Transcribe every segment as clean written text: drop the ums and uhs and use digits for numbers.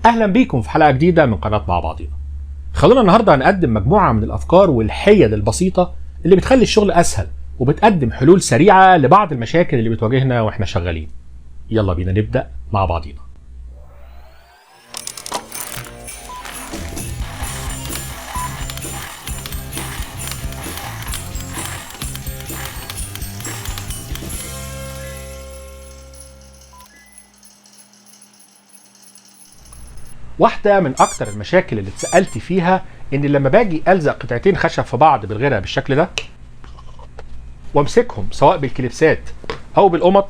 اهلا بيكم في حلقه جديده من قناه مع بعضينا. خلونا النهارده هنقدم مجموعه من الافكار والحيل البسيطه اللي بتخلي الشغل اسهل وبتقدم حلول سريعه لبعض المشاكل اللي بتواجهنا واحنا شغالين. يلا بينا نبدا مع بعضينا. واحدة من أكتر المشاكل اللي اتسألت فيها إن لما باجي ألزق قطعتين خشب في بعض بالغيرة بالشكل ده وامسكهم سواء بالكليبسات أو بالقمط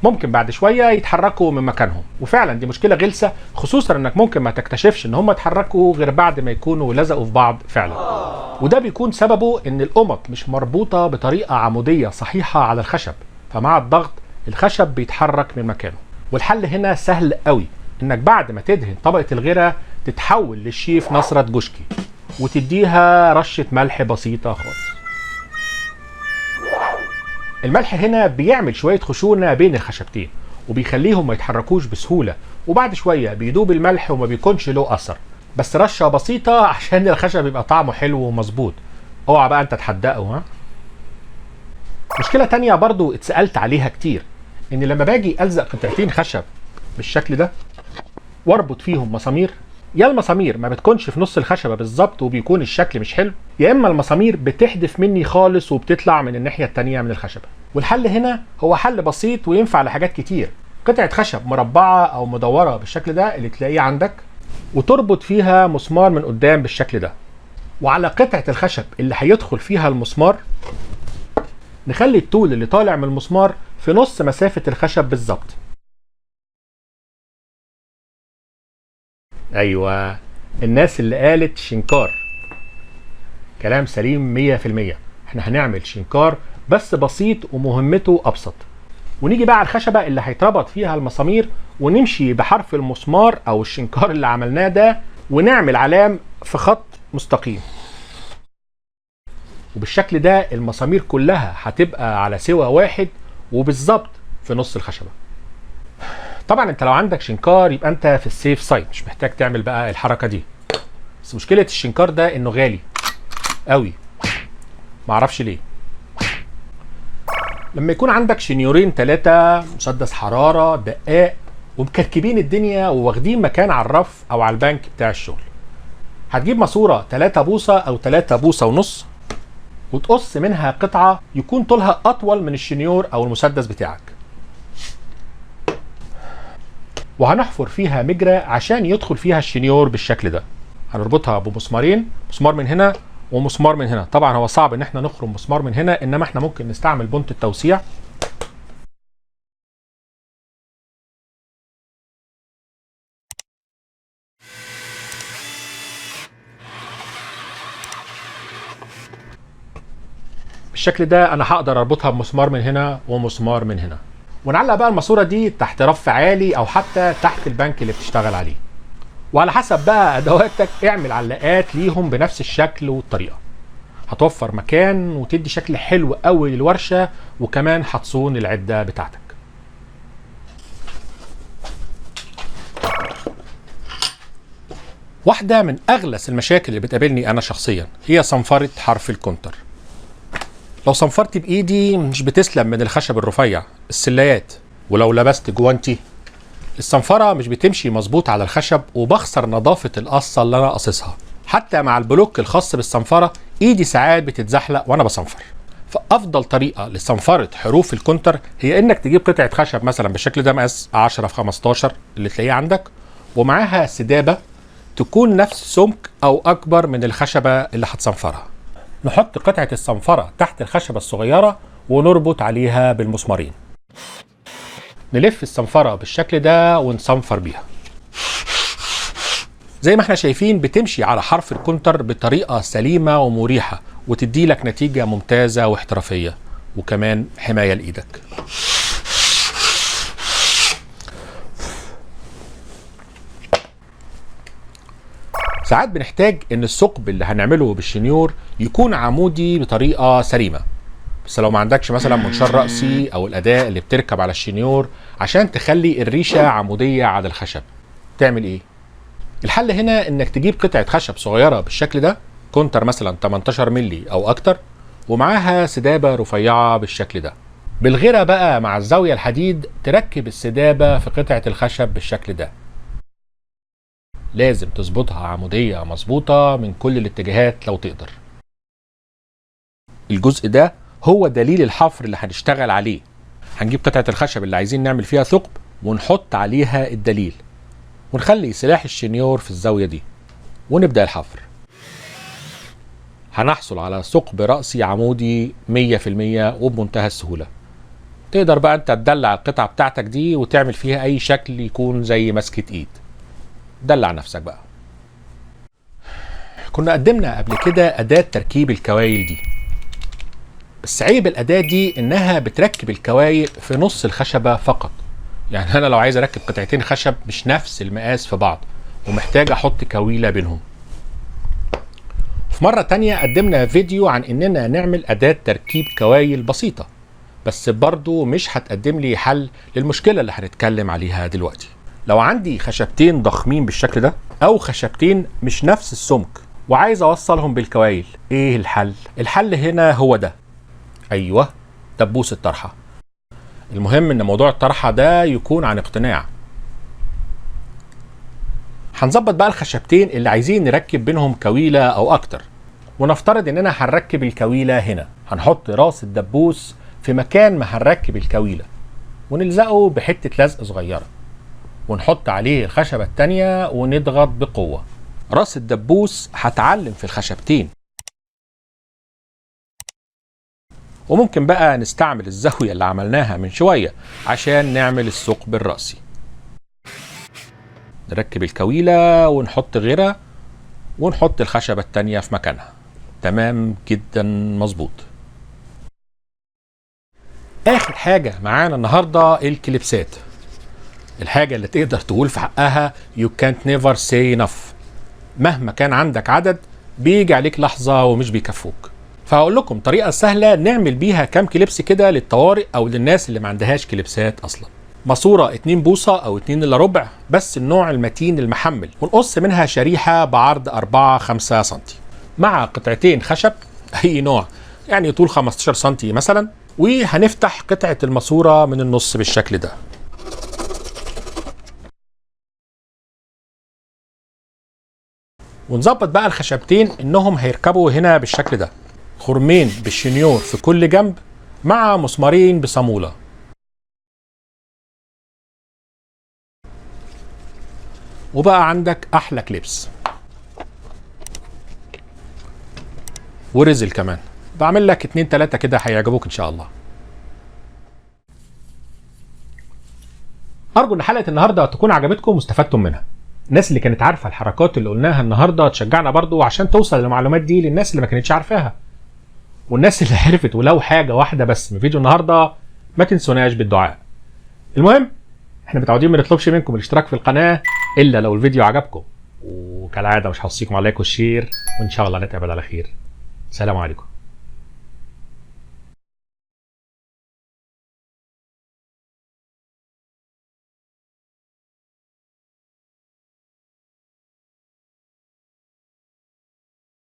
ممكن بعد شوية يتحركوا من مكانهم، وفعلا دي مشكلة غلسة، خصوصا إنك ممكن ما تكتشفش إن هم اتحركوا غير بعد ما يكونوا لزقوا في بعض فعلا. وده بيكون سببه إن القمط مش مربوطة بطريقة عمودية صحيحة على الخشب، فمع الضغط الخشب بيتحرك من مكانه. والحل هنا سهل قوي، انك بعد ما تدهن طبقة الغيرة تتحول للشيف نصرة جوشكي وتديها رشة ملح بسيطة خالص. الملح هنا بيعمل شوية خشونة بين الخشبتين وبيخليهم ما يتحركوش بسهولة، وبعد شوية بيدوب الملح وما بيكونش له اثر، بس رشة بسيطة عشان الخشب يبقى طعمه حلو ومظبوط. اوعى بقى انت تحدقه. ها، مشكلة تانية برضو اتسألت عليها كتير، ان لما باجي الزق قطعتين خشب بالشكل ده واربط فيهم مسامير، يا المسامير ما بتكونش في نص الخشبه بالظبط وبيكون الشكل مش حلو، يا اما المسامير بتحدف مني خالص وبتطلع من الناحيه التانيه من الخشبه. والحل هنا هو حل بسيط وينفع لحاجات كتير. قطعه خشب مربعه او مدوره بالشكل ده اللي تلاقيه عندك، وتربط فيها مسمار من قدام بالشكل ده، وعلى قطعه الخشب اللي هيدخل فيها المسمار نخلي الطول اللي طالع من المسمار في نص مسافة الخشب بالظبط. ايوه، الناس اللي قالت شنكار كلام سليم 100%. احنا هنعمل شنكار بس بسيط ومهمته ابسط. ونيجي بقى على الخشبة اللي هيتربط فيها المسامير ونمشي بحرف المسمار او الشنكار اللي عملناه ده ونعمل علام في خط مستقيم، وبالشكل ده المسامير كلها هتبقى على سوى واحد وبالظبط في نص الخشبه. طبعا انت لو عندك شنكار يبقى انت في السيف سايد، مش محتاج تعمل بقى الحركه دي. بس مشكله الشنكار ده انه غالي قوي، معرفش ليه. لما يكون عندك شنيورين 3 مسدس حراره دقاق ومكركبين الدنيا وواخدين مكان على الرف او على البنك بتاع الشغل، هتجيب ماسوره 3 بوصه او 3 بوصه ونص وتقص منها قطعة يكون طولها أطول من الشنيور أو المسدس بتاعك، وهنحفر فيها مجرى عشان يدخل فيها الشنيور بالشكل ده. هنربطها بمسمارين، مسمار من هنا ومسمار من هنا. طبعا هو صعب ان احنا نخرم مسمار من هنا، انما احنا ممكن نستعمل بنت التوسيع. بالشكل ده انا هقدر اربطها بمسمار من هنا ومسمار من هنا، ونعلق بقى الماسوره دي تحت رف عالي او حتى تحت البنك اللي بتشتغل عليه، وعلى حسب بقى ادواتك اعمل علاقات ليهم بنفس الشكل والطريقه. هتوفر مكان وتدي شكل حلو قوي للورشه، وكمان هتصون العده بتاعتك. واحده من اغلس المشاكل اللي بتقابلني انا شخصيا هي صنفره حرف الكونتر. لو صنفرت بايدي مش بتسلم من الخشب الرفيع السلايات، ولو لبست جوانتي الصنفره مش بتمشي مظبوط على الخشب وبخسر نظافه القصه اللي انا قاصصها. حتى مع البلوك الخاص بالصنفره ايدي ساعات بتتزحلق وانا بصنفر. فافضل طريقه لصنفره حروف الكونتر هي انك تجيب قطعه خشب مثلا بالشكل ده مقاس 10 في 15 اللي تلاقيه عندك، ومعاها سدابه تكون نفس سمك او اكبر من الخشبه اللي هتصنفرها. نحط قطعة الصنفرة تحت الخشبة الصغيرة ونربط عليها بالمسمارين. نلف الصنفرة بالشكل ده ونصنفر بيها. زي ما احنا شايفين بتمشي على حرف الكونتر بطريقة سليمة ومريحة، وتدي لك نتيجة ممتازة واحترافية، وكمان حماية لإيدك. ساعات بنحتاج ان الثقب اللي هنعمله بالشنيور يكون عمودي بطريقة سليمة، بس لو ما عندكش مثلا منشار رأسي او الأداة اللي بتركب على الشنيور عشان تخلي الريشة عمودية على الخشب، تعمل ايه؟ الحل هنا انك تجيب قطعة خشب صغيرة بالشكل ده، كونتر مثلا 18 مللي او اكتر، ومعاها سدابة رفيعة بالشكل ده. بالغيرة بقى مع الزاوية الحديد تركب السدابة في قطعة الخشب بالشكل ده. لازم تظبطها عمودية مظبوطة من كل الاتجاهات لو تقدر. الجزء ده هو دليل الحفر اللي هنشتغل عليه. هنجيب قطعة الخشب اللي عايزين نعمل فيها ثقب ونحط عليها الدليل، ونخلي سلاح الشنيور في الزاوية دي، ونبدأ الحفر. هنحصل على ثقب رأسي عمودي 100% وبمنتهى السهولة. تقدر بقى انت تدلع القطعة بتاعتك دي وتعمل فيها اي شكل يكون زي مسكة ايد. دلع نفسك بقى. كنا قدمنا قبل كده أداة تركيب الكوايل دي، بس عيب الأداة دي انها بتركب الكوايل في نص الخشبة فقط. يعني انا لو عايز اركب قطعتين خشب مش نفس المقاس في بعض ومحتاج احط كويلة بينهم. في مرة تانية قدمنا فيديو عن اننا نعمل أداة تركيب كوايل بسيطة، بس برضو مش هتقدم لي حل للمشكلة اللي هنتكلم عليها دلوقتي. لو عندي خشبتين ضخمين بالشكل ده او خشبتين مش نفس السمك وعايز اوصلهم بالكوايل، ايه الحل؟ الحل هنا هو ده. ايوه، دبوس الطرحة. المهم ان موضوع الطرحة ده يكون عن اقتناع. هنظبط بقى الخشبتين اللي عايزين نركب بينهم كويلة او اكتر، ونفترض اننا هنركب الكويلة هنا. هنحط راس الدبوس في مكان ما هنركب الكويلة، ونلزقه بحتة لزق صغيرة، ونحط عليه الخشبة التانية ونضغط بقوة. راس الدبوس هتعلم في الخشبتين، وممكن بقى نستعمل الزاوية اللي عملناها من شوية عشان نعمل الثقب الرأسي. نركب الكويلة ونحط غيرها ونحط الخشبة التانية في مكانها. تمام جدا، مظبوط. آخر حاجة معانا النهاردة الكليبسات، الحاجة اللي تقدر تقول في حقها you can't never say enough. مهما كان عندك عدد بيجي عليك لحظة ومش بيكفوك. فهقول لكم طريقة سهلة نعمل بيها كام كليبس كده للطوارئ او للناس اللي ما عندهاش كليبسات اصلا. ماسورة 2 بوصة او 2 الا ربع، بس النوع المتين المحمل، ونقص منها شريحة بعرض 4-5 سم، مع قطعتين خشب اي نوع، يعني طول 15 سم مثلا. وهنفتح قطعة الماسورة من النص بالشكل ده، ونظبط بقى الخشبتين انهم هيركبوا هنا بالشكل ده، خرمين بالشنيور في كل جنب مع مسمارين بصامولة. وبقى عندك احلى كليبس ورزل كمان. بعمل لك 2-3 كده هيعجبوك ان شاء الله. ارجو ان حلقة النهاردة تكون عجبتكم واستفدتم منها. الناس اللي كانت عارفة الحركات اللي قلناها النهاردة تشجعنا برضو عشان توصل المعلومات دي للناس اللي ما كانتش عارفاها، والناس اللي عرفت ولو حاجة واحدة بس من فيديو النهاردة ما تنسوناش بالدعاء. المهم احنا متعودين ما نطلبش منكم الاشتراك في القناة الا لو الفيديو عجبكم، وكالعادة مش هوصيكم على اللايك والشير، وان شاء الله نتقابل على خير. سلام عليكم.